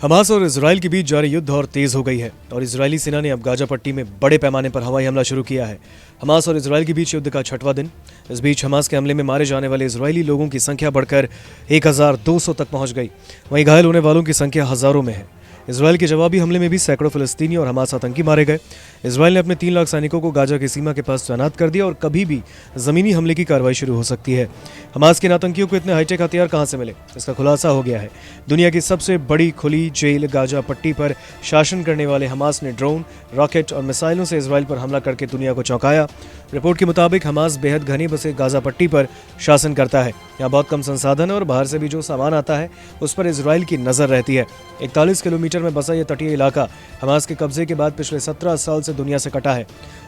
Hamas और Israel के बीच जारी युद्ध और तेज हो गई है और इजरायली सेना ने अब गाजा पट्टी में बड़े पैमाने पर हवाई हमला शुरू किया है। हमास और इसराइल के बीच युद्ध का 6वां दिन। इस बीच हमास के हमले में मारे जाने वाले इजरायली लोगों की संख्या बढ़कर 1200 तक पहुंच गई। वहीं घायल होने वालों की संख्या हजारों में है। इसराइल के जवाबी हमले में भी सैकड़ों फिलिस्तीनी और हमास आतंकी मारे गए। इसराइल ने अपने 3 लाख सैनिकों को गाजा की सीमा के पास तैनात कर दिया और कभी भी जमीनी हमले की कार्रवाई शुरू हो सकती है। हमास के इन आतंकियों को इतने हाईटेक हथियार कहां से मिले, इसका खुलासा हो गया है। दुनिया की सबसे बड़ी खुली जेल गाजा पट्टी पर शासन करने वाले हमास ने ड्रोन, रॉकेट और मिसाइलों से इसराइल पर हमला करके दुनिया को चौंकाया। रिपोर्ट के मुताबिक हमास बेहद घने बसे गाजा पट्टी पर शासन करता है। यहाँ बहुत कम संसाधन है और बाहर से भी जो सामान आता है उस पर इसराइल की नजर रहती है। 41 किलोमीटर में बसा यह तटीय इलाका हमास के कब्जे के बाद पिछले 17 साल से दुनिया से कटा है।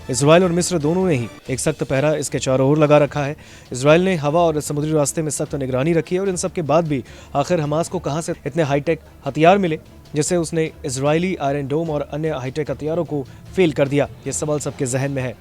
इसराइल और मिस्र दोनों ने ही एक सख्त पहरा इसके चारों ओर लगा रखा है। इसराइल ने हवा और समुद्री रास्ते में सख्त निगरानी रखी है और इन सब के बाद भी आखिर हमास को कहां से इतने हाईटेक हथियार मिले जिससे उसने इजरायली आयरन डोम और अन्य हाईटेक हथियारों को फेल कर दिया, ये सवाल सबके जहन में है।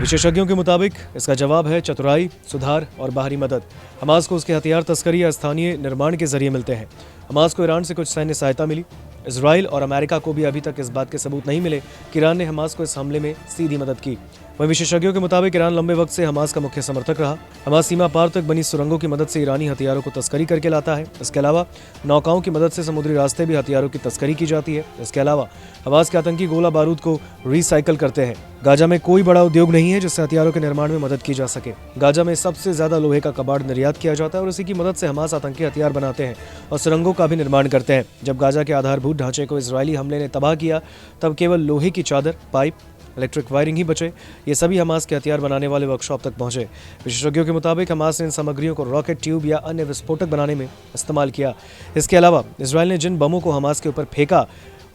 विशेषज्ञों के मुताबिक इसका जवाब है चतुराई, सुधार और बाहरी मदद। हमास को उसके हथियार तस्करी या स्थानीय निर्माण के जरिए मिलते हैं। हमास को ईरान से कुछ सैन्य सहायता मिली। इसराइल और अमेरिका को भी अभी तक इस बात के सबूत नहीं मिले कि ईरान ने हमास को इस हमले में सीधी मदद की। वहीं विशेषज्ञों के मुताबिक ईरान लंबे वक्त से हमास का मुख्य समर्थक रहा। हमास सीमा पार तक बनी सुरंगों की मदद से ईरानी हथियारों को तस्करी करके लाता है। इसके अलावा नौकाओं की मदद से समुद्री रास्ते भी हथियारों की तस्करी की जाती है। इसके अलावा हमास के आतंकी गोला बारूद को रिसाइकल करते हैं। गाजा में कोई बड़ा उद्योग नहीं है जिससे हथियारों के निर्माण में मदद की जा सके। गाजा में सबसे ज्यादा लोहे का कबाड़ निर्यात किया जाता है और इसी की मदद से हमास आतंकी हथियार बनाते हैं और सुरंगों का भी निर्माण करते हैं। जब गाजा के आधारभूत ढांचे को इजरायली हमले ने तबाह किया तब केवल लोहे की चादर, पाइप, इलेक्ट्रिक वायरिंग ही बचे। ये सभी हमास के हथियार बनाने वाले वर्कशॉप तक पहुंचे। विशेषज्ञों के मुताबिक हमास ने इन सामग्रियों को रॉकेट, ट्यूब या अन्य विस्फोटक बनाने में इस्तेमाल किया। इसके अलावा इसराइल ने जिन बमों को हमास के ऊपर फेंका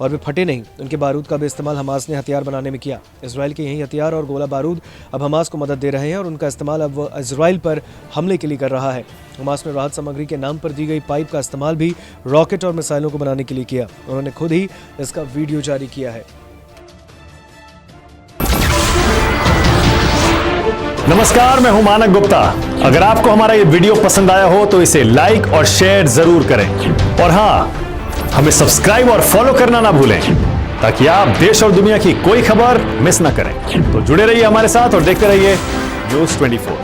और वे फटे नहीं, उनके बारूद का भी इस्तेमाल हमास ने हथियार बनाने में किया। इसराइल के यही हथियार और गोला बारूद अब हमास को मदद दे रहे हैं और उनका इस्तेमाल अब वह इसराइल पर हमले के लिए कर रहा है। हमास ने राहत सामग्री के नाम पर दी गई पाइप का इस्तेमाल भी रॉकेट और मिसाइलों को बनाने के लिए किया। उन्होंने खुद ही इसका वीडियो जारी किया है। नमस्कार, मैं हूं मानक गुप्ता। अगर आपको हमारा ये वीडियो पसंद आया हो तो इसे लाइक और शेयर जरूर करें और हाँ, हमें सब्सक्राइब और फॉलो करना ना भूलें ताकि आप देश और दुनिया की कोई खबर मिस ना करें। तो जुड़े रहिए हमारे साथ और देखते रहिए न्यूज़ 24।